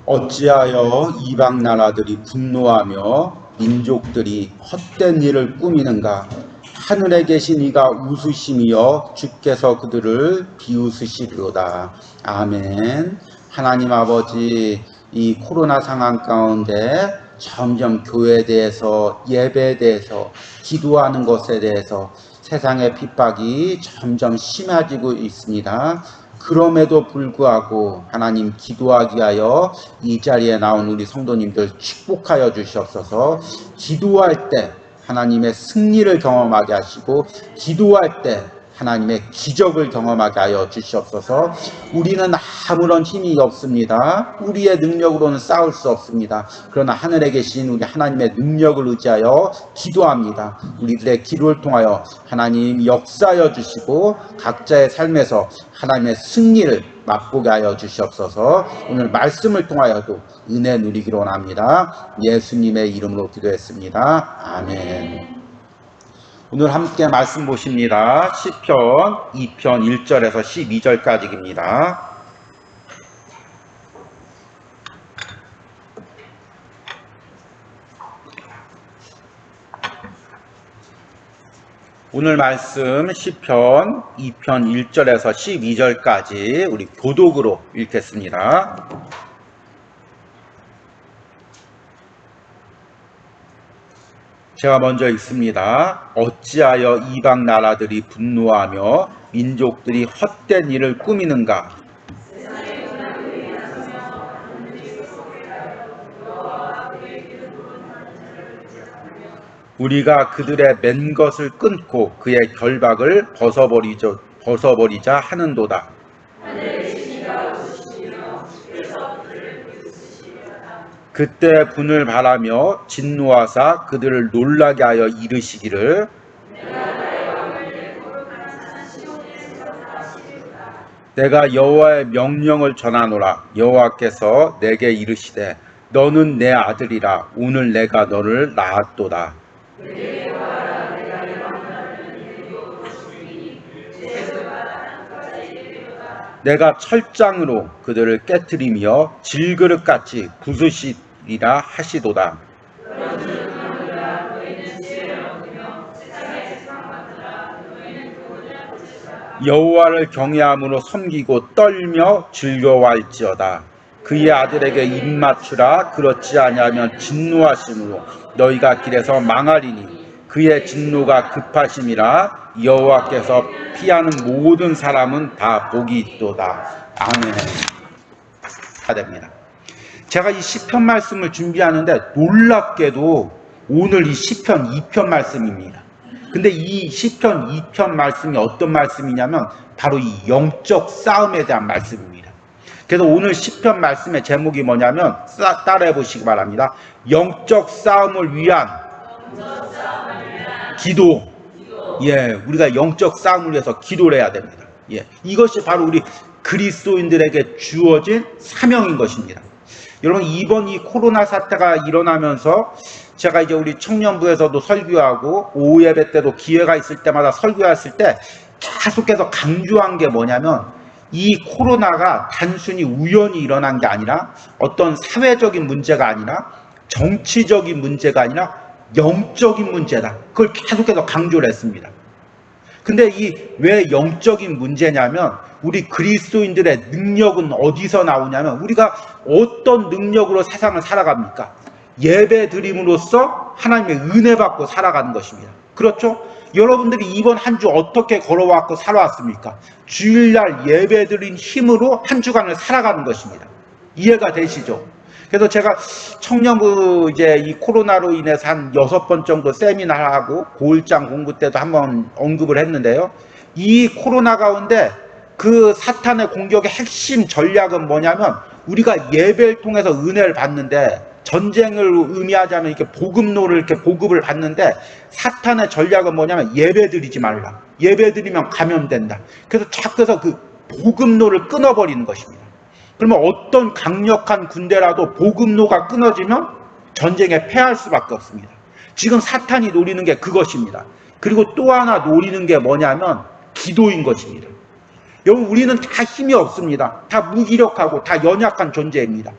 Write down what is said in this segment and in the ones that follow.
어찌하여 이방 나라들이 분노하며 민족들이 헛된 일을 꾸미는가? 하늘에 계신 이가 웃으심이여 주께서 그들을 비웃으시리로다. 아멘. 하나님 아버지, 이 코로나 상황 가운데 점점 교회에 대해서, 예배에 대해서, 기도하는 것에 대해서 세상의 핍박이 점점 심해지고 있습니다. 그럼에도 불구하고 하나님, 기도하기 위하여 이 자리에 나온 우리 성도님들 축복하여 주시옵소서. 기도할 때 하나님의 승리를 경험하게 하시고, 기도할 때 하나님의 기적을 경험하게 하여 주시옵소서. 우리는 아무런 힘이 없습니다. 우리의 능력으로는 싸울 수 없습니다. 그러나 하늘에 계신 우리 하나님의 능력을 의지하여 기도합니다. 우리들의 기도를 통하여 하나님 역사하여 주시고 각자의 삶에서 하나님의 승리를 맛보게 하여 주시옵소서. 오늘 말씀을 통하여도 은혜 누리기로 원합니다. 예수님의 이름으로 기도했습니다. 아멘. 오늘 함께 말씀 보십니다. 시편 2편 1절에서 12절까지입니다. 오늘 말씀 시편 2편 1절에서 12절까지 우리 교독으로 읽겠습니다. 제가 먼저 읽습니다. 어찌하여 이방 나라들이 분노하며 민족들이 헛된 일을 꾸미는가? 우리가 그들의 맨 것을 끊고 그의 결박을 벗어버리자 하는도다. 그때 분을 바라며 진노하사 그들을 놀라게 하여 이르시기를, 내가 여호와의 명령을 전하노라. 여호와께서 내게 이르시되 너는 내 아들이라. 오늘 내가 너를 낳았도다. 내가 철장으로 그들을 깨뜨리며 질그릇같이 부수시리라 하시도다. 여호와를 경외함으로 섬기고 떨며 즐거워할지어다. 그의 아들에게 입맞추라. 그렇지 아니하면 진노하심으로 너희가 길에서 망하리니 그의 진노가 급하심이라. 여호와께서 피하는 모든 사람은 다 복이 있도다. 아멘. 됩니다. 제가 이 시편 말씀을 준비하는데 놀랍게도 오늘 이 시편 2편 말씀입니다. 근데 이 시편 2편 말씀이 어떤 말씀이냐면 바로 이 영적 싸움에 대한 말씀입니다. 그래서 오늘 시편 말씀의 제목이 뭐냐면, 따라해 보시기 바랍니다. 영적 싸움을 위한 기도. 예, 우리가 영적 싸움을 위해서 기도를 해야 됩니다. 예, 이것이 바로 우리 그리스도인들에게 주어진 사명인 것입니다. 여러분, 이번 이 코로나 사태가 일어나면서 제가 이제 우리 청년부에서도 설교하고 오후 예배 때도 기회가 있을 때마다 설교했을 때 계속해서 강조한 게 뭐냐면, 이 코로나가 단순히 우연히 일어난 게 아니라 어떤 사회적인 문제가 아니라 정치적인 문제가 아니라 영적인 문제다. 그걸 계속해서 강조를 했습니다. 근데 이 왜 영적인 문제냐면, 우리 그리스도인들의 능력은 어디서 나오냐면, 우리가 어떤 능력으로 세상을 살아갑니까? 예배 드림으로써 하나님의 은혜 받고 살아가는 것입니다. 그렇죠? 여러분들이 이번 한 주 어떻게 걸어왔고 살아왔습니까? 주일날 예배 드린 힘으로 한 주간을 살아가는 것입니다. 이해가 되시죠? 그래서 제가 청년부 이제 이 코로나로 인해서 한 6번 정도 세미나하고 고일장 공부 때도 한번 언급을 했는데요. 이 코로나 가운데 그 사탄의 공격의 핵심 전략은 뭐냐면, 우리가 예배를 통해서 은혜를 받는데, 전쟁을 의미하자면 이렇게 복음로를 이렇게 보급을 받는데, 사탄의 전략은 뭐냐면 예배 드리지 말라. 예배 드리면 감염된다. 그래서 자꾸서 그 복음로를 끊어버리는 것입니다. 그러면 어떤 강력한 군대라도 복음로가 끊어지면 전쟁에 패할 수밖에 없습니다. 지금 사탄이 노리는 게 그것입니다. 그리고 또 하나 노리는 게 뭐냐면 기도인 것입니다. 여러분, 우리는 다 힘이 없습니다. 다 무기력하고 다 연약한 존재입니다.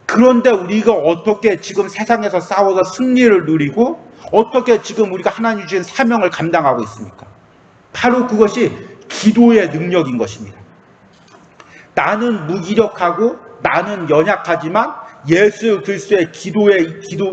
그런데 우리가 어떻게 지금 세상에서 싸워서 승리를 누리고 어떻게 지금 우리가 하나님 주신 사명을 감당하고 있습니까? 바로 그것이 기도의 능력인 것입니다. 나는 무기력하고 나는 연약하지만 예수 그리스도의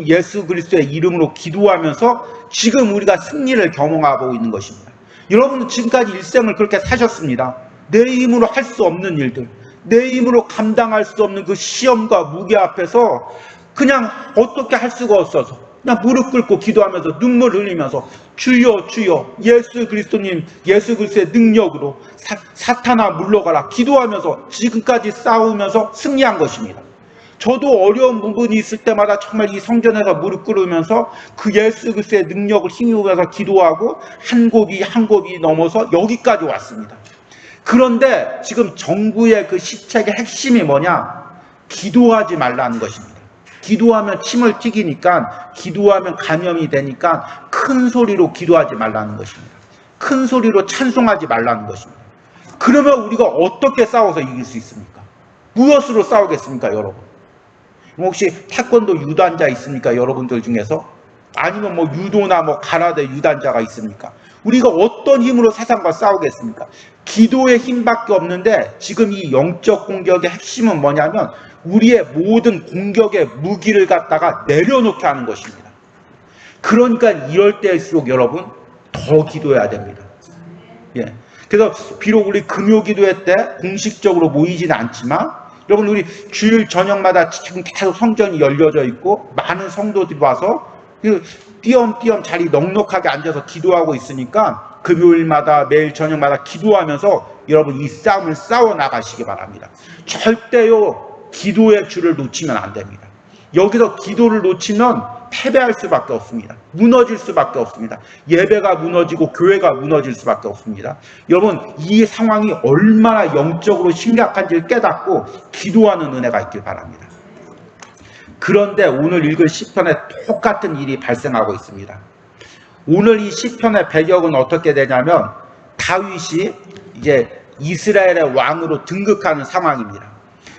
예수 그리스도의 이름으로 기도하면서 지금 우리가 승리를 경험하고 있는 것입니다. 여러분은 지금까지 일생을 그렇게 사셨습니다. 내 힘으로 할 수 없는 일들, 내 힘으로 감당할 수 없는 그 시험과 무게 앞에서 그냥 어떻게 할 수가 없어서 그냥 무릎 꿇고 기도하면서 눈물 흘리면서 주여 주여 예수 그리스도님 예수 그리스도의 능력으로 사탄아 물러가라 기도하면서 지금까지 싸우면서 승리한 것입니다. 저도 어려운 부분이 있을 때마다 정말 이 성전에서 무릎 꿇으면서 그 예수 그리스도의 능력을 힘입어서 기도하고 한 곱이 한 곱이 넘어서 여기까지 왔습니다. 그런데 지금 정부의 그 시책의 핵심이 뭐냐? 기도하지 말라는 것입니다. 기도하면 침을 튀기니까, 기도하면 감염이 되니까 큰 소리로 기도하지 말라는 것입니다. 큰 소리로 찬송하지 말라는 것입니다. 그러면 우리가 어떻게 싸워서 이길 수 있습니까? 무엇으로 싸우겠습니까, 여러분? 혹시 태권도 유단자 있습니까, 여러분들 중에서? 아니면 뭐 유도나 뭐 가라데 유단자가 있습니까? 우리가 어떤 힘으로 세상과 싸우겠습니까? 기도의 힘밖에 없는데 지금 이 영적 공격의 핵심은 뭐냐면 우리의 모든 공격의 무기를 갖다가 내려놓게 하는 것입니다. 그러니까 이럴 때일수록 여러분 더 기도해야 됩니다. 예. 그래서 비록 우리 금요 기도회 때 공식적으로 모이지는 않지만 여러분 우리 주일 저녁마다 지금 계속 성전이 열려져 있고 많은 성도들이 와서 띄엄띄엄 자리 넉넉하게 앉아서 기도하고 있으니까 금요일마다 매일 저녁마다 기도하면서 여러분 이 싸움을 싸워 나가시기 바랍니다. 절대요 기도의 줄을 놓치면 안 됩니다. 여기서 기도를 놓치면 패배할 수밖에 없습니다. 무너질 수밖에 없습니다. 예배가 무너지고 교회가 무너질 수밖에 없습니다. 여러분 이 상황이 얼마나 영적으로 심각한지를 깨닫고 기도하는 은혜가 있길 바랍니다. 그런데 오늘 읽을 시편에 똑같은 일이 발생하고 있습니다. 오늘 이 시편의 배경은 어떻게 되냐면 다윗이 이제 이스라엘의 왕으로 등극하는 상황입니다.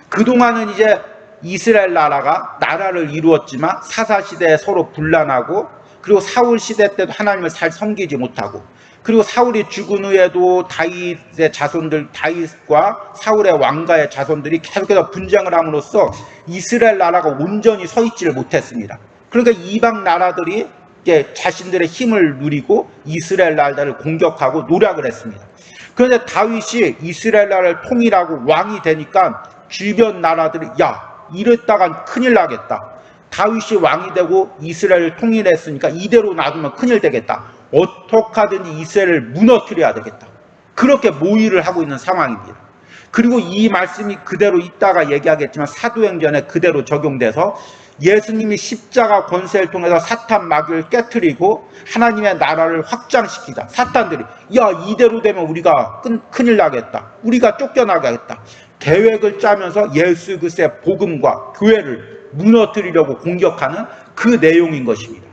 그동안은 이제 이스라엘 나라를 이루었지만 사사시대에 서로 분란하고 그리고 사울 시대 때도 하나님을 잘 섬기지 못하고 그리고 사울이 죽은 후에도 다윗의 자손들, 다윗과 사울의 왕가의 자손들이 계속해서 분쟁을 함으로써 이스라엘 나라가 온전히 서 있지를 못했습니다. 그러니까 이방 나라들이 이제 자신들의 힘을 누리고 이스라엘 나라를 공격하고 노략을 했습니다. 그런데 다윗이 이스라엘 나라를 통일하고 왕이 되니까 주변 나라들이 야 이랬다간 큰일 나겠다. 다윗이 왕이 되고 이스라엘을 통일했으니까 이대로 놔두면 큰일 되겠다. 어떻게 하든지 이스라엘을 무너뜨려야 되겠다. 그렇게 모의를 하고 있는 상황입니다. 그리고 이 말씀이 그대로 있다가 얘기하겠지만 사도행전에 그대로 적용돼서 예수님이 십자가 권세를 통해서 사탄 마귀를 깨트리고 하나님의 나라를 확장시키자. 사탄들이 야 이대로 되면 우리가 큰일 나겠다. 우리가 쫓겨나가겠다. 계획을 짜면서 예수 그리스도의 복음과 교회를 무너뜨리려고 공격하는 그 내용인 것입니다.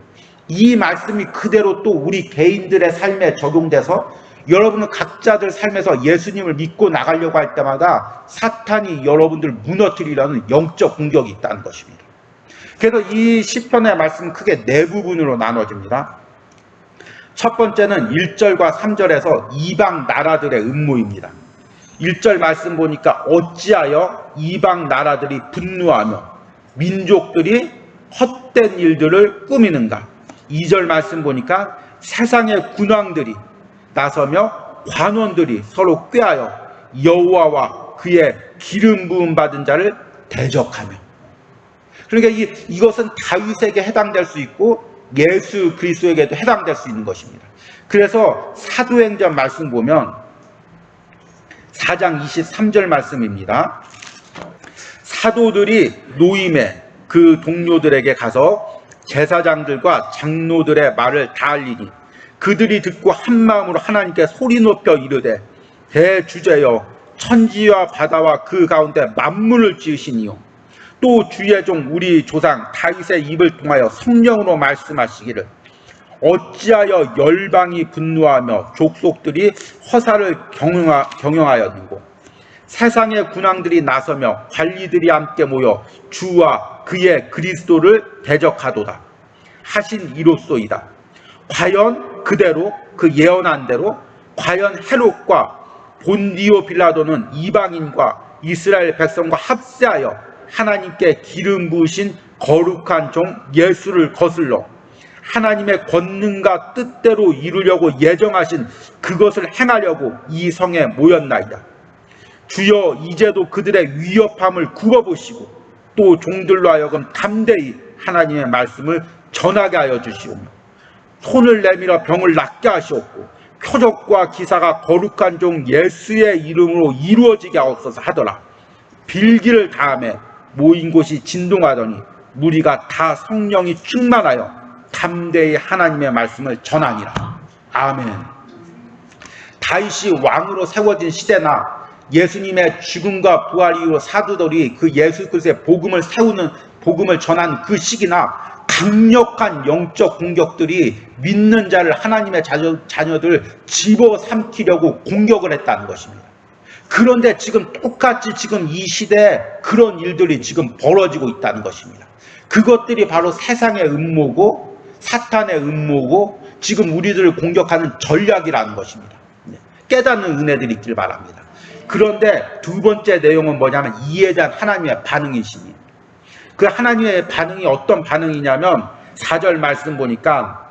이 말씀이 그대로 또 우리 개인들의 삶에 적용돼서 여러분은 각자들 삶에서 예수님을 믿고 나가려고 할 때마다 사탄이 여러분들 무너뜨리려는 영적 공격이 있다는 것입니다. 그래서 이 시편의 말씀은 크게 네 부분으로 나눠집니다. 첫 번째는 1절과 3절에서 이방 나라들의 음모입니다. 1절 말씀 보니까 어찌하여 이방 나라들이 분노하며 민족들이 헛된 일들을 꾸미는가. 2절 말씀 보니까 세상의 군왕들이 나서며 관원들이 서로 꾀하여 여호와와 그의 기름 부음 받은 자를 대적하며. 그러니까 이것은 다윗에게 해당될 수 있고 예수 그리스도에게도 해당될 수 있는 것입니다. 그래서 사도행전 말씀 보면 4장 23절 말씀입니다. 사도들이 노임에 그 동료들에게 가서 제사장들과 장로들의 말을 다 알리니 그들이 듣고 한 마음으로 하나님께 소리 높여 이르되 대주제여 천지와 바다와 그 가운데 만물을 지으시니요 또 주의 종 우리 조상 다윗의 입을 통하여 성령으로 말씀하시기를 어찌하여 열방이 분노하며 족속들이 허사를 경영하였는고 세상의 군왕들이 나서며 관리들이 함께 모여 주와 그의 그리스도를 대적하도다 하신 이로소이다. 과연 그대로 그 예언한 대로 과연 헤롯과 본디오 빌라도는 이방인과 이스라엘 백성과 합세하여 하나님께 기름 부으신 거룩한 종 예수를 거슬러 하나님의 권능과 뜻대로 이루려고 예정하신 그것을 행하려고 이 성에 모였나이다. 주여 이제도 그들의 위협함을 굽어보시고 또 종들로 하여금 담대히 하나님의 말씀을 전하게 하여 주시오며 손을 내밀어 병을 낫게 하시옵고 표적과 기사가 거룩한 종 예수의 이름으로 이루어지게 하옵소서 하더라. 빌기를 다음에 모인 곳이 진동하더니 무리가 다 성령이 충만하여 담대히 하나님의 말씀을 전하니라. 아멘. 다윗이 왕으로 세워진 시대나 예수님의 죽음과 부활 이후로 사도들이 그 예수 그리스도의 복음을 전한 그 시기나 강력한 영적 공격들이 믿는 자를 하나님의 자녀들 집어삼키려고 공격을 했다는 것입니다. 그런데 지금 똑같이 지금 이 시대에 그런 일들이 지금 벌어지고 있다는 것입니다. 그것들이 바로 세상의 음모고 사탄의 음모고 지금 우리들을 공격하는 전략이라는 것입니다. 깨닫는 은혜들이 있길 바랍니다. 그런데 두 번째 내용은 뭐냐면 이에 대한 하나님의 반응이십니다. 그 하나님의 반응이 어떤 반응이냐면 4절 말씀 보니까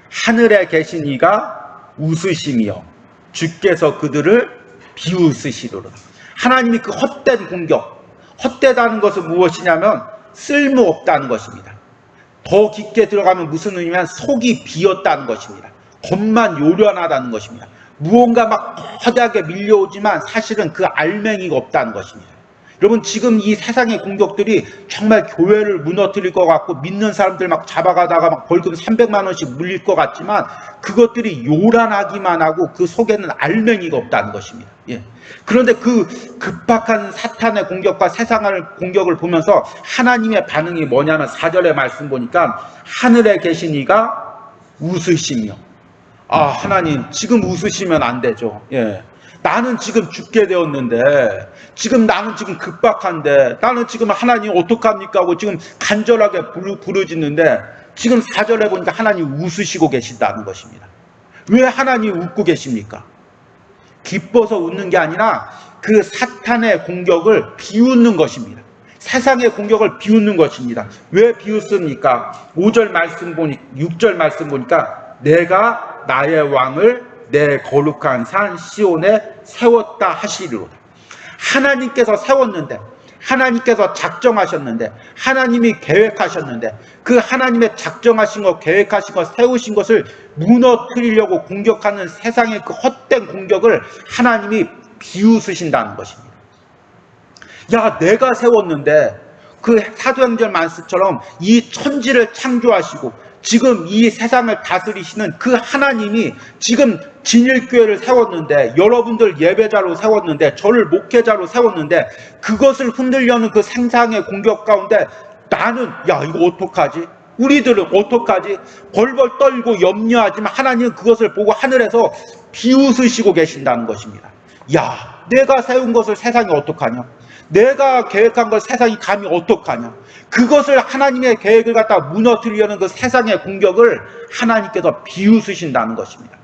하늘에 계신 이가 웃으시며 주께서 그들을 비웃으시리로다. 하나님이 그 헛된 공격, 헛되다는 것은 무엇이냐면 쓸모없다는 것입니다. 더 깊게 들어가면 무슨 의미냐면 속이 비었다는 것입니다. 겉만 요란하다는 것입니다. 무언가 막 거대하게 밀려오지만 사실은 그 알맹이가 없다는 것입니다. 여러분 지금 이 세상의 공격들이 정말 교회를 무너뜨릴 것 같고 믿는 사람들 막 잡아가다가 막 벌금 300만 원씩 물릴 것 같지만 그것들이 요란하기만 하고 그 속에는 알맹이가 없다는 것입니다. 예. 그런데 그 급박한 사탄의 공격과 세상의 공격을 보면서 하나님의 반응이 뭐냐면 4절의 말씀 보니까 하늘에 계신 이가 웃으시며 하나님 지금 웃으시면 안 되죠. 예. 나는 지금 죽게 되었는데 나는 지금 급박한데 나는 지금 하나님 어떡합니까 하고 지금 간절하게 부르짖는데 지금 4절에 보니까 하나님 웃으시고 계신다는 것입니다. 왜 하나님 웃고 계십니까? 기뻐서 웃는 게 아니라 그 사탄의 공격을 비웃는 것입니다. 세상의 공격을 비웃는 것입니다. 왜 비웃습니까? 5절 말씀 보니 6절 말씀 보니까 내가 나의 왕을 내 거룩한 산 시온에 세웠다 하시리로다. 하나님께서 세웠는데 하나님께서 작정하셨는데 하나님이 계획하셨는데 그 하나님의 작정하신 것 계획하신 것 세우신 것을 무너뜨리려고 공격하는 세상의 그 헛된 공격을 하나님이 비웃으신다는 것입니다. 야 내가 세웠는데 그 사도행전 말씀처럼 이 천지를 창조하시고 지금 이 세상을 다스리시는 그 하나님이 지금 진일교회를 세웠는데 여러분들 예배자로 세웠는데 저를 목회자로 세웠는데 그것을 흔들려는 그 세상의 공격 가운데 나는 야 이거 어떡하지? 우리들은 어떡하지? 벌벌 떨고 염려하지만 하나님은 그것을 보고 하늘에서 비웃으시고 계신다는 것입니다. 야 내가 세운 것을 세상이 어떡하냐? 내가 계획한 걸 세상이 감히 어떡하냐? 그것을 하나님의 계획을 갖다 무너뜨리려는 그 세상의 공격을 하나님께서 비웃으신다는 것입니다.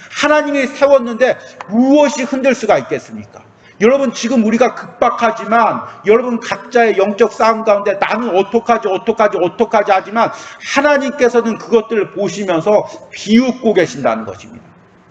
하나님이 세웠는데 무엇이 흔들 수가 있겠습니까? 여러분 지금 우리가 급박하지만 여러분 각자의 영적 싸움 가운데 나는 어떡하지 하지만 하나님께서는 그것들을 보시면서 비웃고 계신다는 것입니다.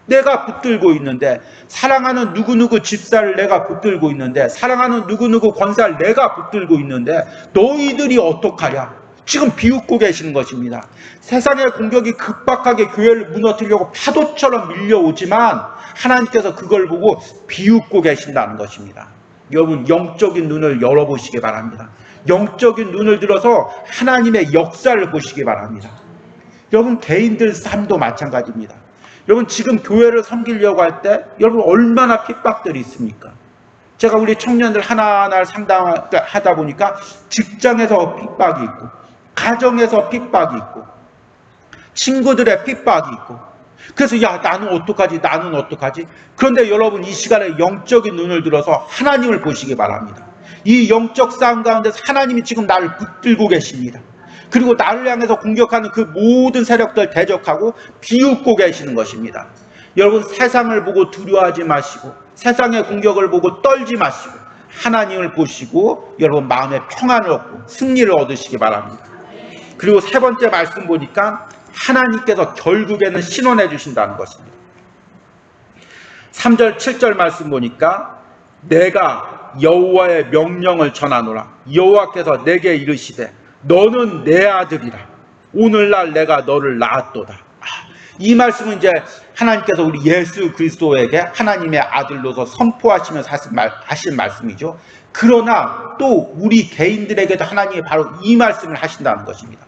내가 붙들고 있는데 사랑하는 누구누구 집사를 내가 붙들고 있는데 사랑하는 누구누구 권사를 내가 붙들고 있는데 너희들이 어떡하냐? 지금 비웃고 계시는 것입니다. 세상의 공격이 급박하게 교회를 무너뜨리려고 파도처럼 밀려오지만 하나님께서 그걸 보고 비웃고 계신다는 것입니다. 여러분 영적인 눈을 열어보시기 바랍니다. 영적인 눈을 들어서 하나님의 역사를 보시기 바랍니다. 여러분 개인들 삶도 마찬가지입니다. 여러분 지금 교회를 섬기려고 할 때 여러분 얼마나 핍박들이 있습니까? 제가 우리 청년들 하나하나 상담하다 보니까 직장에서 핍박이 있고 가정에서 핍박이 있고 친구들의 핍박이 있고 그래서 야, 나는 어떡하지? 나는 어떡하지? 그런데 여러분, 이 시간에 영적인 눈을 들어서 하나님을 보시기 바랍니다. 이 영적 싸움 가운데서 하나님이 지금 나를 붙들고 계십니다. 그리고 나를 향해서 공격하는 그 모든 세력들 대적하고 비웃고 계시는 것입니다. 여러분, 세상을 보고 두려워하지 마시고 세상의 공격을 보고 떨지 마시고 하나님을 보시고 여러분 마음의 평안을 얻고 승리를 얻으시기 바랍니다. 그리고 세 번째 말씀 보니까 하나님께서 결국에는 신원해 주신다는 것입니다. 3절 7절 말씀 보니까 내가 여호와의 명령을 전하노라. 여호와께서 내게 이르시되 너는 내 아들이라. 오늘날 내가 너를 낳았도다. 이 말씀은 이제 하나님께서 우리 예수 그리스도에게 하나님의 아들로서 선포하시면서 하신 말씀이죠. 그러나 또 우리 개인들에게도 하나님이 바로 이 말씀을 하신다는 것입니다.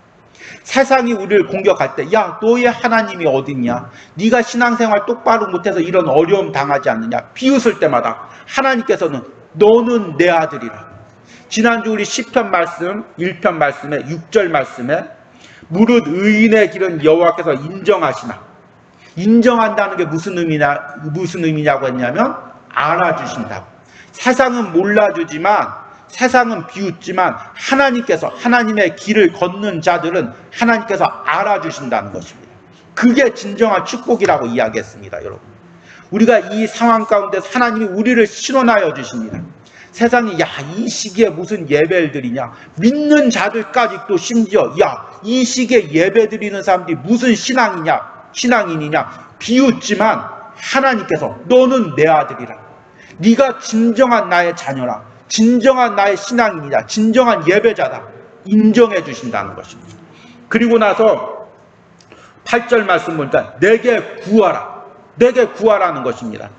세상이 우리를 공격할 때 야, 너의 하나님이 어딨냐? 네가 신앙생활 똑바로 못해서 이런 어려움 당하지 않느냐? 비웃을 때마다 하나님께서는 너는 내 아들이라. 지난주 우리 시편 말씀 1편 말씀에 6절 말씀에 무릇 의인의 길은 여호와께서 인정하시나. 인정한다는 게 무슨 의미냐고 했냐면 알아주신다고. 세상은 몰라주지만 세상은 비웃지만 하나님께서 하나님의 길을 걷는 자들은 하나님께서 알아주신다는 것입니다. 그게 진정한 축복이라고 이야기했습니다. 여러분, 우리가 이 상황 가운데서 하나님이 우리를 신원하여 주십니다. 세상이 야, 이 시기에 무슨 예배를 드리냐, 믿는 자들까지 또 심지어 야, 이 시기에 예배 드리는 사람들이 무슨 신앙인이냐 비웃지만 하나님께서 너는 내 아들이라. 네가 진정한 나의 자녀라. 진정한 나의 신앙인이다. 진정한 예배자다. 인정해 주신다는 것입니다. 그리고 나서 8절 말씀 보니까 내게 구하라. 내게 구하라는 것입니다.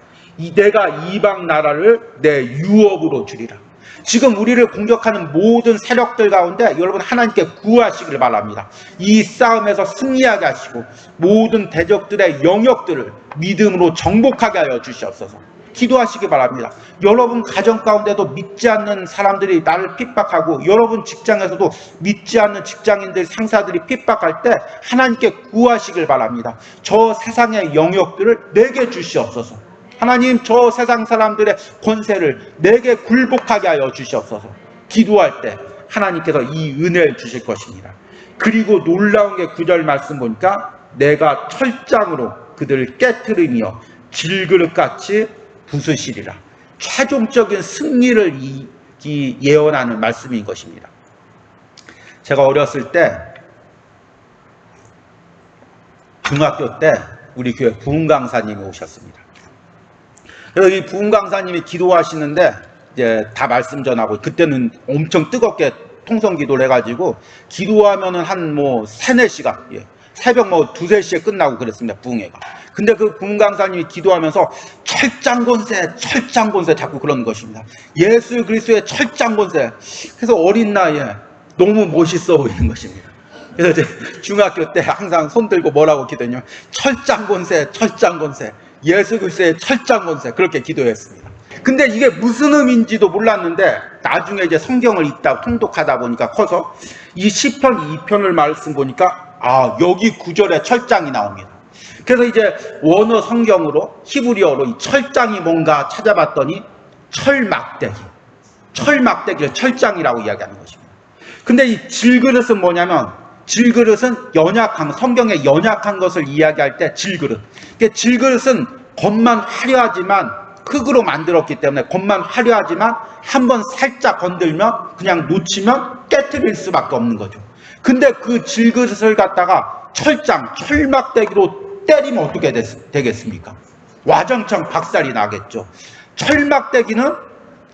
내가 이방 나라를 내 유업으로 주리라. 지금 우리를 공격하는 모든 세력들 가운데 여러분 하나님께 구하시길 바랍니다. 이 싸움에서 승리하게 하시고 모든 대적들의 영역들을 믿음으로 정복하게 하여 주시옵소서. 기도하시기 바랍니다. 여러분 가정 가운데도 믿지 않는 사람들이 나를 핍박하고 여러분 직장에서도 믿지 않는 직장인들 상사들이 핍박할 때 하나님께 구하시길 바랍니다. 저 세상의 영역들을 내게 주시옵소서. 하나님, 저 세상 사람들의 권세를 내게 굴복하게 하여 주시옵소서. 기도할 때 하나님께서 이 은혜를 주실 것입니다. 그리고 놀라운 게 9절 말씀 보니까 내가 철장으로 그들을 깨트리며 질그릇같이 부수시리라. 최종적인 승리를 예언하는 말씀인 것입니다. 제가 어렸을 때 중학교 때 우리 교회 부흥 강사님이 오셨습니다. 그래서 이 부흥 강사님이 기도하시는데 이제 다 말씀 전하고 그때는 엄청 뜨겁게 통성 기도를 해가지고 기도하면은 한 3, 4시간 새벽 2, 3시에 끝나고 그랬습니다. 부흥회가. 근데 그 부흥 강사님이 기도하면서 철장권세 자꾸 그러는 것입니다. 예수 그리스도의 철장권세. 그래서 어린 나이에 너무 멋있어 보이는 것입니다. 그래서 이제 중학교 때 항상 손 들고 뭐라고 기도했냐면 철장권세 예수 그리스도의 철장권세 그렇게 기도했습니다. 근데 이게 무슨 의미인지도 몰랐는데 나중에 이제 성경을 읽다 통독하다 보니까 커서 이 시편 2편을 말씀 보니까 여기 9절에 철장이 나옵니다. 그래서 이제 원어 성경으로 히브리어로 이 철장이 뭔가 찾아봤더니 철막대기를 철장이라고 이야기하는 것입니다. 근데 이 질그릇은 뭐냐면 질그릇은 성경의 연약한 것을 이야기할 때 질그릇. 질그릇은 겉만 화려하지만 흙으로 만들었기 때문에 겉만 화려하지만 한번 살짝 건들면 그냥 놓치면 깨트릴 수밖에 없는 거죠. 근데 그 질그릇을 갖다가 철막대기로 때리면 어떻게 되겠습니까? 와장창 박살이 나겠죠. 철막대기는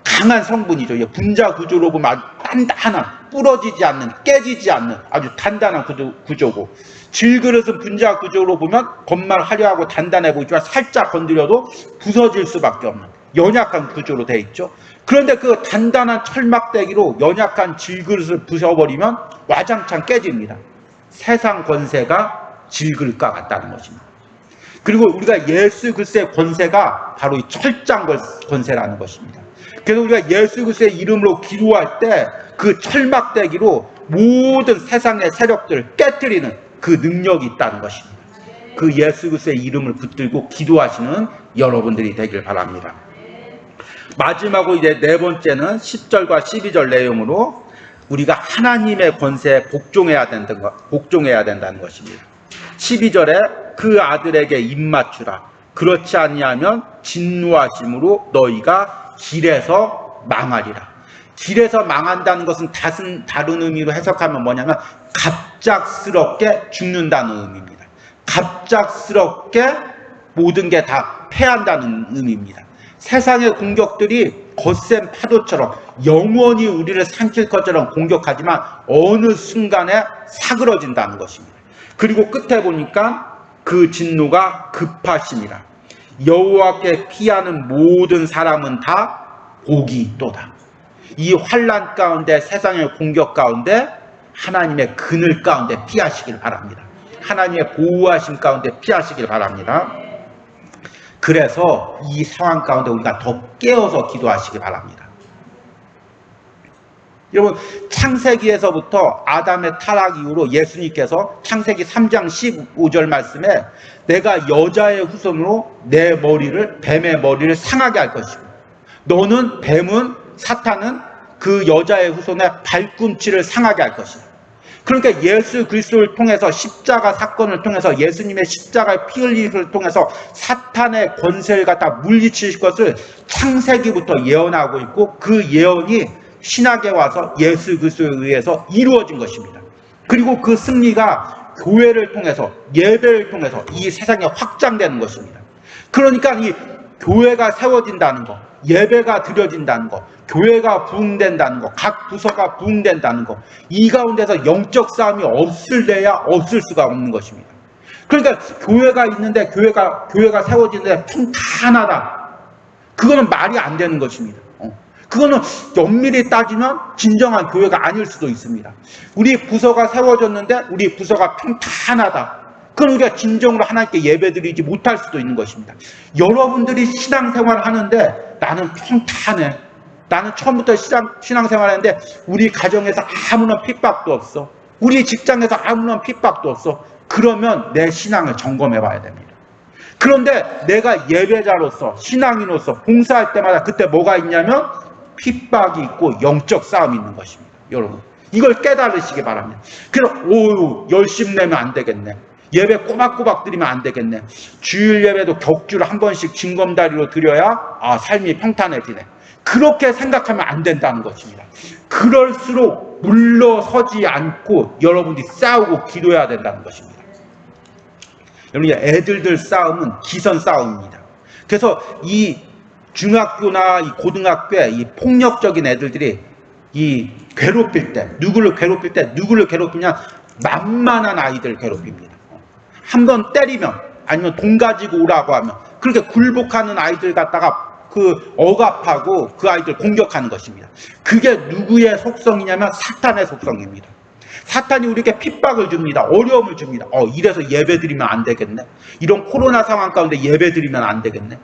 강한 성분이죠. 분자 구조로 보면 아주 단단한, 부러지지 않는, 깨지지 않는 아주 단단한 구조고, 질그릇은 분자 구조로 보면 겉만 화려하고 단단해 보이지만 살짝 건드려도 부서질 수밖에 없는 연약한 구조로 되어 있죠. 그런데 그 단단한 철막대기로 연약한 질그릇을 부숴버리면 와장창 깨집니다. 세상 권세가 질그릇과 같다는 것입니다. 그리고 우리가 예수 그리스도의 권세가 바로 이 철장 권세라는 것입니다. 그래서 우리가 예수 그리스도의 이름으로 기도할 때 그 철막대기로 모든 세상의 세력들을 깨트리는 그 능력이 있다는 것입니다. 그 예수 그리스도의 이름을 붙들고 기도하시는 여러분들이 되길 바랍니다. 마지막으로 이제 네 번째는 10절과 12절 내용으로 우리가 하나님의 권세에 복종해야 된다는 것입니다. 12절에 그 아들에게 입맞추라. 그렇지 아니하면 진노하심으로 너희가 길에서 망하리라. 길에서 망한다는 것은 다른 의미로 해석하면 뭐냐면 갑작스럽게 죽는다는 의미입니다. 갑작스럽게 모든 게 다 패한다는 의미입니다. 세상의 공격들이 거센 파도처럼 영원히 우리를 삼킬 것처럼 공격하지만 어느 순간에 사그러진다는 것입니다. 그리고 끝에 보니까 그 진노가 급하심이라. 여호와께 피하는 모든 사람은 다 복이 있도다. 이 환난 가운데, 세상의 공격 가운데 하나님의 그늘 가운데 피하시길 바랍니다. 하나님의 보호하심 가운데 피하시길 바랍니다. 그래서 이 상황 가운데 우리가 더 깨어서 기도하시기 바랍니다. 여러분, 창세기에서부터 아담의 타락 이후로 예수님께서 창세기 3장 15절 말씀에 내가 여자의 후손으로 내 머리를, 뱀의 머리를 상하게 할 것이고 너는, 뱀은, 사탄은 그 여자의 후손의 발꿈치를 상하게 할 것이다. 그러니까 예수 그리스도를 통해서, 십자가 사건을 통해서, 예수님의 십자가의 피 흘림을 통해서 사탄의 권세를 갖다 물리칠 것을 창세기부터 예언하고 있고 그 예언이 신약에 와서 예수 그리스도에 의해서 이루어진 것입니다. 그리고 그 승리가 교회를 통해서, 예배를 통해서 이 세상에 확장되는 것입니다. 그러니까 이 교회가 세워진다는 것, 예배가 드려진다는 것, 교회가 부흥된다는 것, 각 부서가 부흥된다는 것, 이 가운데서 영적 싸움이 없을래야 없을 수가 없는 것입니다. 그러니까 교회가 있는데 교회가 세워지는데 평탄하다. 그거는 말이 안 되는 것입니다. 그거는 엄밀히 따지면 진정한 교회가 아닐 수도 있습니다. 우리 부서가 세워졌는데 우리 부서가 평탄하다. 그건 우리가 진정으로 하나님께 예배드리지 못할 수도 있는 것입니다. 여러분들이 신앙생활을 하는데 나는 평탄해. 나는 처음부터 신앙생활을 했는데 우리 가정에서 아무런 핍박도 없어. 우리 직장에서 아무런 핍박도 없어. 그러면 내 신앙을 점검해 봐야 됩니다. 그런데 내가 예배자로서, 신앙인으로서 봉사할 때마다 그때 뭐가 있냐면 핍박이 있고 영적 싸움이 있는 것입니다. 여러분, 이걸 깨달으시기 바랍니다. 그래서 열심 내면 안 되겠네. 예배 꼬박꼬박 드리면 안 되겠네. 주일 예배도 격주로 한 번씩 징검다리로 드려야 삶이 평탄해지네. 그렇게 생각하면 안 된다는 것입니다. 그럴수록 물러서지 않고 여러분들이 싸우고 기도해야 된다는 것입니다. 여러분, 애들들 싸움은 기선 싸움입니다. 그래서 이 중학교나 이 고등학교에 이 폭력적인 애들들이 이 괴롭힐 때, 누구를 괴롭히냐? 만만한 아이들 괴롭힙니다. 한번 때리면, 아니면 돈 가지고 오라고 하면, 그렇게 굴복하는 아이들 갖다가 그 억압하고 그 아이들 공격하는 것입니다. 그게 누구의 속성이냐면 사탄의 속성입니다. 사탄이 우리에게 핍박을 줍니다. 어려움을 줍니다. 이래서 예배 드리면 안 되겠네. 이런 코로나 상황 가운데 예배 드리면 안 되겠네.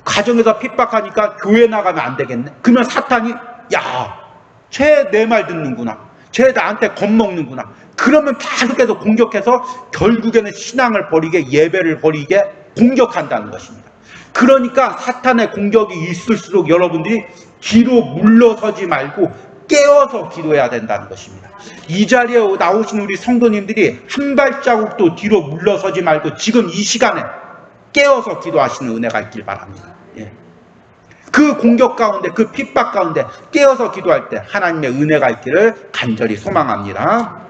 가정에서 핍박하니까 교회 나가면 안 되겠네. 그러면 사탄이 쟤 내 말 듣는구나. 쟤 나한테 겁먹는구나. 그러면 계속해서 공격해서 결국에는 신앙을 버리게, 예배를 버리게 공격한다는 것입니다. 그러니까 사탄의 공격이 있을수록 여러분들이 뒤로 물러서지 말고 깨어서 기도해야 된다는 것입니다. 이 자리에 나오신 우리 성도님들이 한 발자국도 뒤로 물러서지 말고 지금 이 시간에 깨어서 기도하시는 은혜가 있길 바랍니다. 그 공격 가운데, 그 핍박 가운데 깨어서 기도할 때 하나님의 은혜가 있기를 간절히 소망합니다.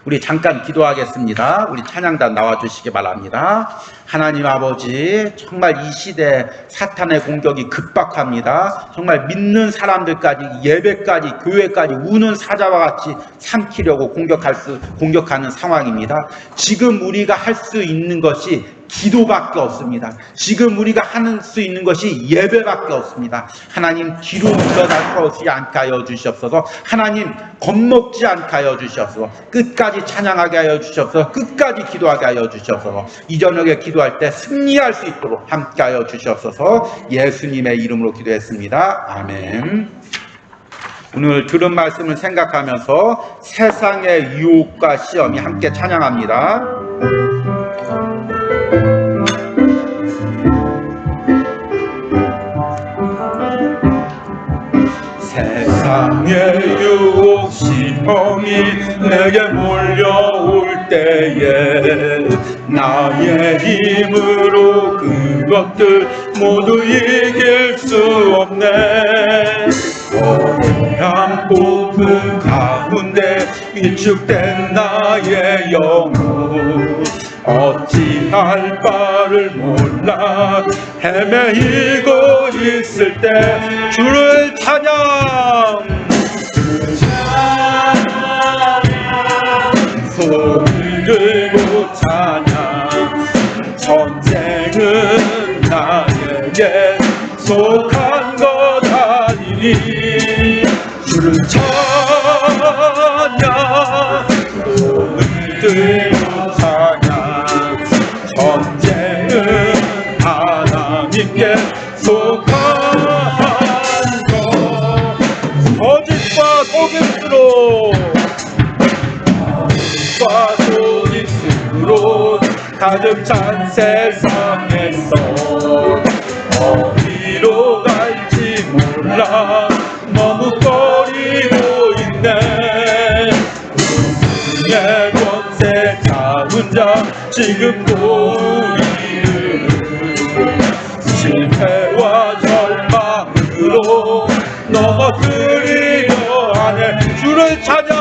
우리 잠깐 기도하겠습니다. 우리 찬양단 나와주시기 바랍니다. 하나님 아버지, 정말 이 시대에 사탄의 공격이 급박합니다. 정말 믿는 사람들까지, 예배까지, 교회까지 우는 사자와 같이 삼키려고 공격하는 상황입니다. 지금 우리가 할 수 있는 것이 기도밖에 없습니다. 지금 우리가 할 수 있는 것이 예배밖에 없습니다. 하나님, 뒤로 물러나지 않게 하여 주시옵소서. 하나님, 겁먹지 않게 하여 주시옵소서. 끝까지 찬양하게 하여 주시옵소서. 끝까지 기도하게 하여 주시옵소서. 이 저녁에 기도할 때 승리할 수 있도록 함께 하여 주시옵소서. 예수님의 이름으로 기도했습니다. 아멘. 오늘 들은 말씀을 생각하면서 세상의 유혹과 시험이 함께 찬양합니다. 세상의 유혹 시험이 내게 몰려올 때에 나의 힘으로 그것들 모두 이길 수 없네. 거대한 폭풍 가운데 위축된 나의 영혼 어찌할 바를 몰라 헤매이고 있을 때 주를 찬양 손을 들고 찬양 전쟁은 나에게 속한 것 아니니 주를 찬양 손을 들고 찬양 전쟁은 하나님께 속한 것 거짓과 속임수로 소짓으로 가득 찬 세상에서 어디로 갈지 몰라 머뭇거리고 있네. 우승의 권세 잡은 자 지금도 우리를 실패와 절망으로 넘어뜨리려 하네. 주를 찬양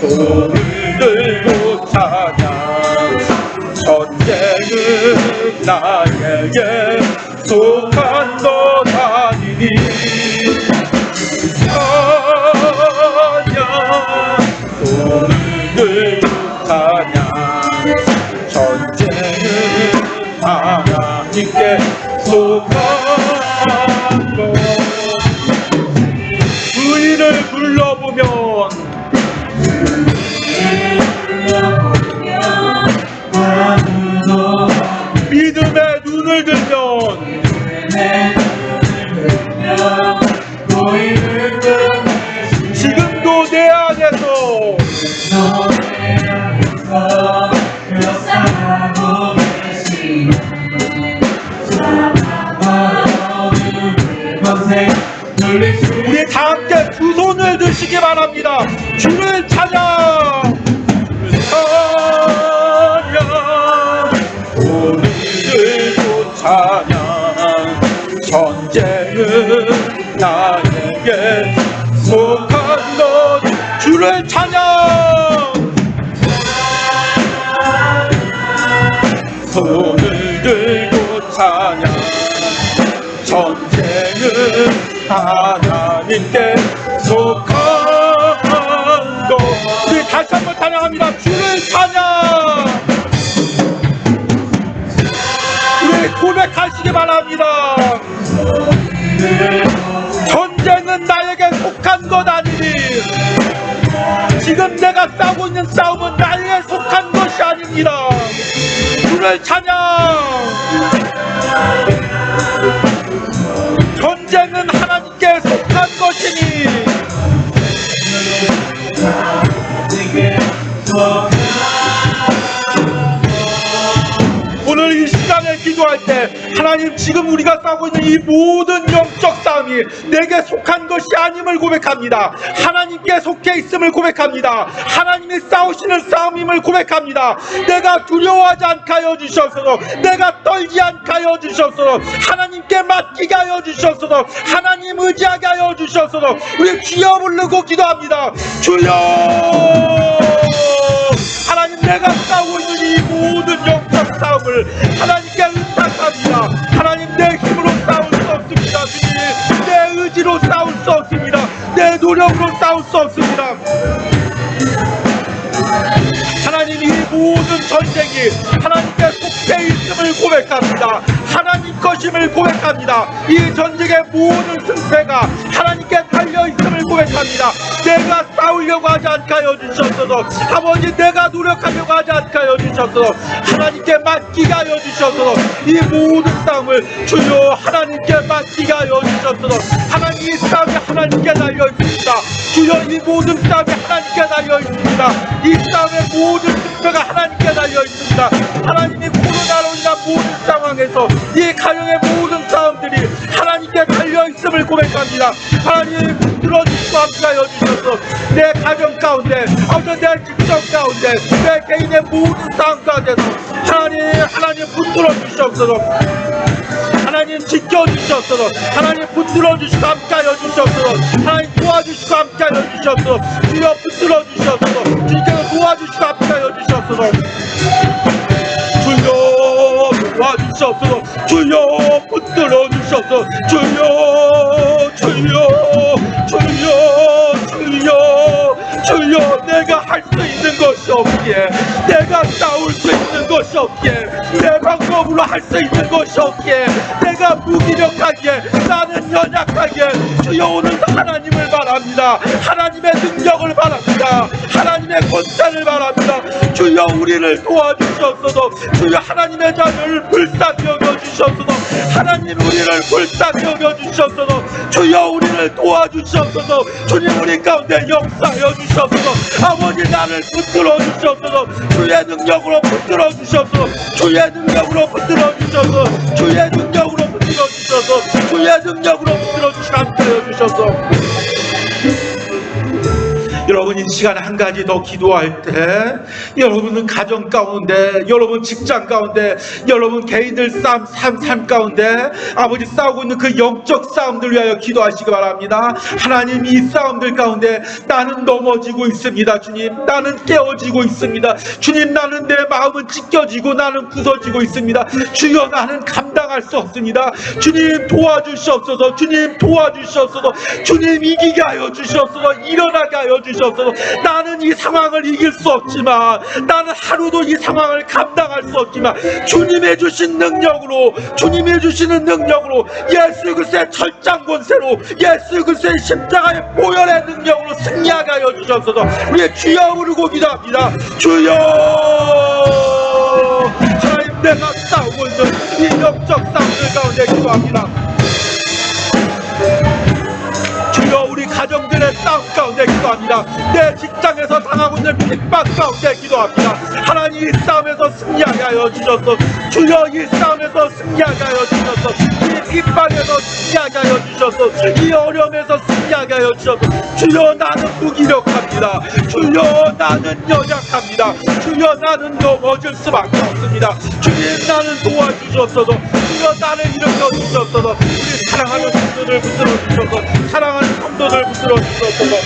손을 들고 찬양 전쟁은 나에게 속한 것 아니니 찬양 손을 들고 찬양 전쟁은 하나님께 속한 것 의인을 불러보면 믿음의 눈을 들면 지금도 내 안에서 우리 다 함께 두 손을 드시기 바랍니다. 주를 찬양 손을 들고 찬양 전쟁은 나에게 속한 것 주를 찬양 손을 들고 찬양 전쟁은 하나님께 속한 것 우리 다시 한번 찬양합니다. 주를 찬양 우리 고백하시기 바랍니다. 전쟁은 나에게 속한 것 아니니 지금 내가 싸우고 있는 싸움은 나에게 속한 것이 아닙니다. 주를 찬양 전쟁은 하나님께 속한 것이니 오늘 이 시간에 기도할 때 하나님 지금 우리가 싸우고 있는 이 모든 영적 싸움이 내게 속한 것이 아님을 고백합니다. 하나님께 속해 있음을 고백합니다. 하나님이 싸우시는 싸움임을 고백합니다. 내가 두려워하지 않게 하여 주시옵소서. 내가 떨지 않게 하여 주시옵소서. 하나님께 맡기게 하여 주시옵소서. 하나님 의지하게 하여 주시옵소서. 우리 주여 부르고 기도합니다. 주여 하나님 내가 싸우고 있는 이 모든 영적 싸움을 하나님께 의탁합니다. 하나님 내 힘으로 싸울 수 없습니다. 주님 내 의지로 싸울 수 없습니다. 내 노력으로 싸울 수 없습니다. 하나님 이 모든 전쟁이 하나님께 속해 있음을 고백합니다. 하나님 것임을 고백합니다. 이 전쟁의 모든 승패가 하나님께 달려 있음을 고백합니다. 내가 싸우려고 하지 않게 하여 주셨어도 아버지 내가 노력하려고 하지 않게 하여 주셨어도 하나님께 맡기게 하여 주셨어도 이 모든 싸움을 주여 하나님께 맡기게 하여 주셨어도 하나님 이 싸움이 하나님께 달려 있습니다. 주여 이 모든 싸움이 하나님께 달려 있습니다. 이 싸움의 모든 승패가 하나님께 달려 있습니다. 하나님이 코로나로 인한 모든 상황에서 이 가정의 모든 싸움들이 하나님께 달려있음을 고백합니다. 하나님 붙들어주시고 함께하여 주셔서 내 가정 가운데 내 직장 가운데 내 개인의 모든 싸움 가운데서 하나님 붙들어주시옵소서. 하나님 지켜주시옵소서. 하나님 붙들어주시고 함께하여 주시옵소서. 하나님 도와주시고 함께하여 주시옵소서. 주여 붙들어주시옵소서. 주님께서 도와주시고 함께하여 주시옵소서. 주여 도와주시옵소서. 주여 붙들어주시옵소서. 주여 내가 할 수 있는 것이 없기에, 내가 싸울 수 있는 것이 없기에, 내 방법으로 할 수 있는 것이 없기에, 내가 무기력하기에, 나는 연약하기에 주여 오늘도 하나님을 바랍니다. 하나님의 능력을 바랍니다. 하나님의 권세를 바랍니다. 주여 우리를 도와주시옵소서. 주여 하나님의 자녀를 불쌍히 여겨주시옵소서. 하나님 우리를 불쌍히 여겨주시옵소서. 주여 우리를 도와주시옵소서. 주님 우리 가운데 역사하여 주시옵소서. 아버지 나를 붙들어 주시옵소서. 주의 능력으로 붙들어 주시옵소서. 주의 능력으로 붙들어 주셔서, 주의 능력으로 붙들어 주셔서, 주의 능력으로 붙들어 주시고 함께하여 주셔서. 여러분 이 시간에 한 가지 더 기도할 때, 여러분은 가정 가운데, 여러분 직장 가운데, 여러분 개인들 삶 가운데 아버지 싸우고 있는 그 영적 싸움들 위하여 기도하시기 바랍니다. 하나님 이 싸움들 가운데 나는 넘어지고 있습니다. 주님 나는 깨어지고 있습니다. 주님 나는 내 마음은 찢겨지고 나는 부서지고 있습니다. 주여 나는 감당할 수 없습니다. 주님 도와주시옵소서. 주님 도와주시옵소서. 주님 이기게 하여 주시옵소서. 일어나게 하여 주시옵소서. 나는 이 상황을 이길 수 없지만, 나는 하루도 이 상황을 감당할 수 없지만 주님의 주신 능력으로, 주님의 주시는 능력으로, 예수 그리스도의 철장 권세로, 예수 그리스도의 십자가의 보혈의 능력으로 승리하게 하여 주시옵소서. 우리의 주여 부르고 기도합니다. 주여 하나님 내가 싸우고 있는 이 영적 싸움들 가운데 기도합니다. 주여 우리 가정들의 싸움 가운데 기도합니다. 내 직장에서 당하고 있는 핍박 가운데 기도합니다. 하나님 이 싸움에서 승리하게 하여 주셔서, 주여 이 싸움에서 승리하게 하여 주셔서, 이 핍박에서 승리하게 하여 주셔서, 이 어려움에서 승리하게 하여 주셔서, 주여 나는 무기력합니다. 주여 나는 연약합니다. 주여 나는 넘어질 수밖에 없습니다. 주님 나는 도와주셨어도, 주여 나를 일으켜 주셨어도, 우리 사랑하는 성도들 붙들어 주셔서, 사랑하는 성도들 붙들어 주셔서,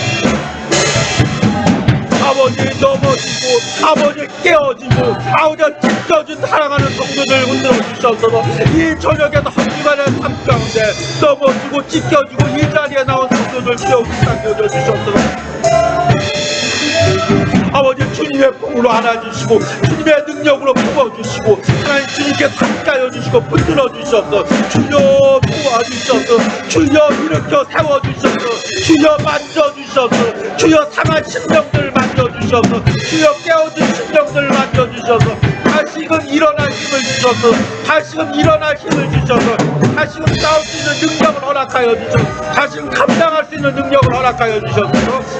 아버지 넘어지고 아버지 깨어지고 아버지 찢겨진 사랑하는 성도들 흔들어 주셔서, 이 저녁에도 한주간의 삶 가운데 넘어지고 찢겨지고 이 자리에 나온 성도들 깨우고 당겨줘 주셔서, 아버지 주님의 품으로 안아주시고 주님의 능력으로 품어주시고, 하나님 주님께 함께하여 주시고 붙들어 주셔서, 주여 도와주셔서, 주여 일으켜 세워주셔서, 주여 만져주셔서, 주여 상한 심령들 만져주셔서, 주여 깨어진 심령들 만져주셔서, 다시금 일어날 힘을 주셔서, 다시금 일어날 힘을 주셔서, 다시금 싸울 수 있는 능력을 허락하여 주셔서, 다시금 감당할 수 있는 능력을 허락하여 주셔서,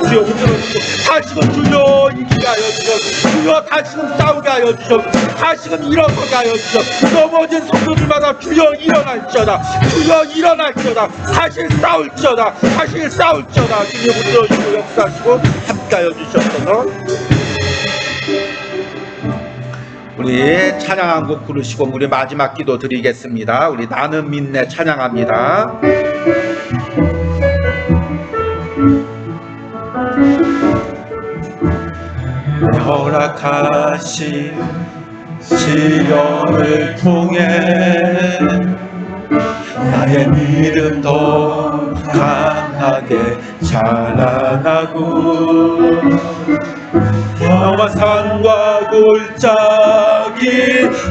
주여 붙들어 주시고, 다시금 주여 이기게 하여 주셔서, 주여 다시금 싸우게 하여 주셔서, 다시금 일어서게 하여 주셔서, 넘어진 성도들마다 주여 일어날지어다, 주여 일어날지어다, 다시 싸울지어다, 다시 싸울지어다. 주여 붙들어 주시고 역사하시고 함께하여 주셔서, 우리 찬양 한 곡 부르시고 우리 마지막 기도 드리겠습니다. 우리 나는 믿네 찬양합니다. 허락하신 시련을 통해 나의 믿음 더 강하게 자라나고, 영화 산과 골짜기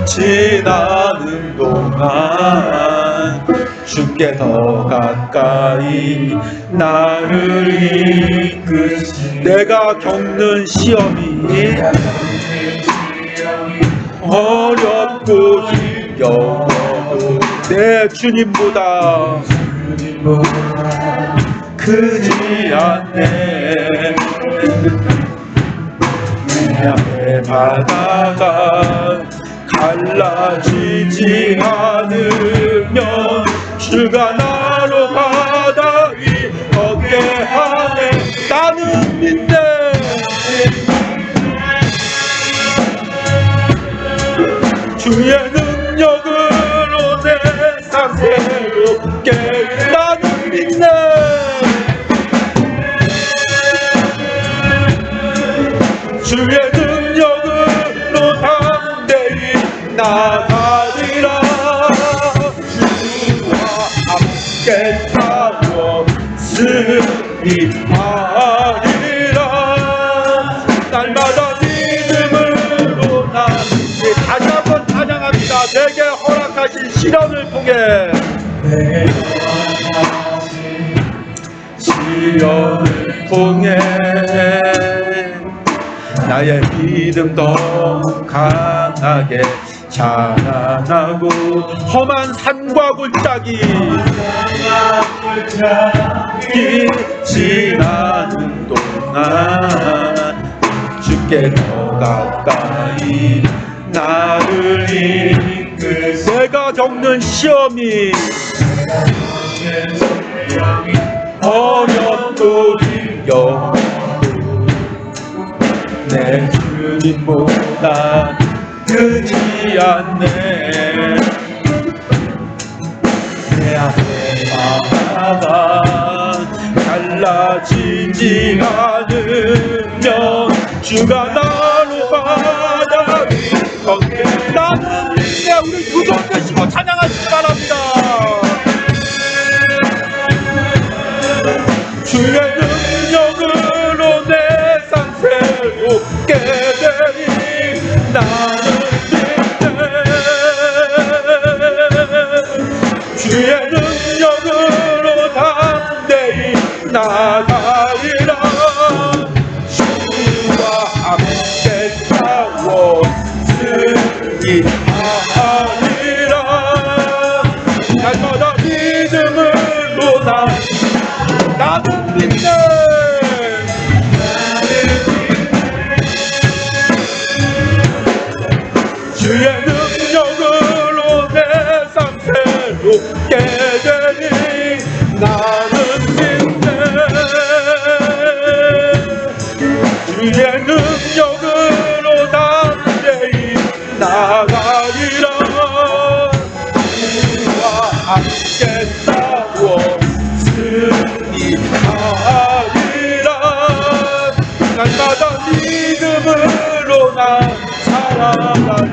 지나는 동안 주께 더 가까이 나를 이끄시. 내가 겪는 시험이 어렵고 힘겨워도 내 주님보다 크지 않네. 내 앞에 바다가 갈라지지 않으면 주가 나로 바다 위 걷게 하네. 나는 믿네. 주의 능력으로 내 삶 새롭게. 나는 믿네. 주의 능력으로 담대히 나가리라. 주와 함께 싸워 승리하리라. 날마다 믿음으로 난 다시 한번 찬양합니다. 내게 허락하신 시련을 통해, 시련을 통해 나의 믿음 더 강하게 자라나고, 험한 산과 골짜기 지나는 동안 주께 더 가까이 나를 이끌. 내가 겪는 시험이 어렵고 힘겨워 내 주님보다 크지 않네. 내 앞에 바다가 갈라지지 않으면 주가 나로 바다 위 걷게. 나는 믿네. 우리 두 손 드시고 찬양하시기 바랍니다. 주의 능력으로 내 삶 새롭게 되리. 나는 믿네. 주의 능력으로 담대히 나가리라. 주와 함께 싸워 승리하리라. 날마다 믿음으로 나는 믿네. 주의 능력으로 내 삶 새롭게 되니 나는 믿네. 주의 능력으로 담대히 나가리라. 주와 함께 싸워 승리하리라. 날마다 믿음으로 난 살아가리.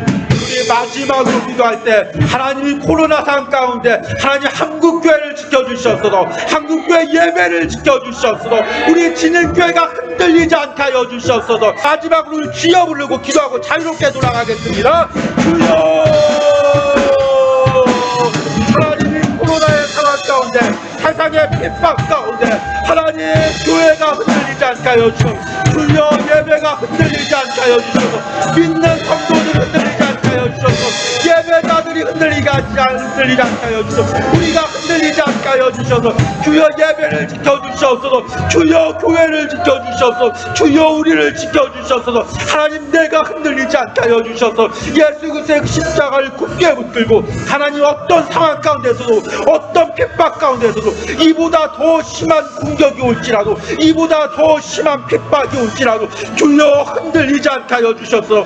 마지막으로 기도할 때 하나님이 코로나 상황 가운데 하나님 한국교회를 지켜주셨어도, 한국교회 예배를 지켜주셨어도, 우리 진일교회가 흔들리지 않게 하여 주셨어도, 마지막으로 우리 주여 부르고 기도하고 자유롭게 돌아가겠습니다. 주여. 하나님이 코로나의 상황 가운데, 세상의 핍박 가운데 하나님 교회가 흔들리지 않게 하여 주셔서, 주여 예배가 흔들리지 않게 하여 주셔서, 믿는 성도들 흔들리지 않게 하여 주셔서, 예배자들이 흔들리지 않게 하여 주셔서, 우리가 흔들리지 않게 하여 주셔서, 주여 예배를 지켜주셔서, 주여 교회를 지켜주셔서, 주여 우리를 지켜주셔서, 하나님 내가 흔들리지 않게 하여 주셔서, 예수 그리스도의 십자가를 굳게 붙들고 하나님 어떤 상황 가운데서도, 어떤 핍박 가운데서도, 이보다 더 심한 공격이 올지라도, 이보다 더 심한 핍박이 올지라도 주여 흔들리지 않게 하여 주셔서,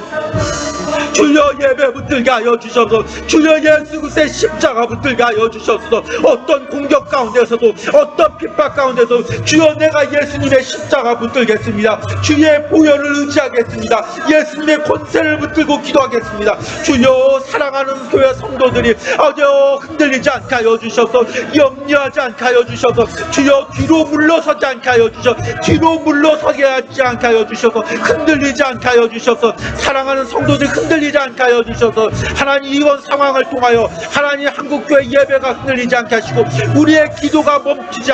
주여 예배 붙들게 하여 주셔서, 주여 예수 그리스도의 십자가 붙들게 하여 주셔서, 어떤 공격 가운데서도, 어떤 핍박 가운데서도 주여 내가 예수님의 십자가 붙들겠습니다. 주의 보혈을 의지하겠습니다. 예수님의 권세를 붙들고 기도하겠습니다. 주여 사랑하는 교회 성도들이 아주 흔들리지 않게 하여 주셔서, 염려하지 않게 하여 주셔서, 주여 뒤로 물러서지 않게 하여 주셔서, 뒤로 물러서게 하지 않게 하여 주셔서, 흔들리지 않게 하여 주셔서, 사랑하는 성도들 흔들리지 않게 하여 주셔서, 하나님 이번 상황을 통하여 하나님 한국교회 예배가 흔들리지 않게 하시고, 우리의 기도가 멈추지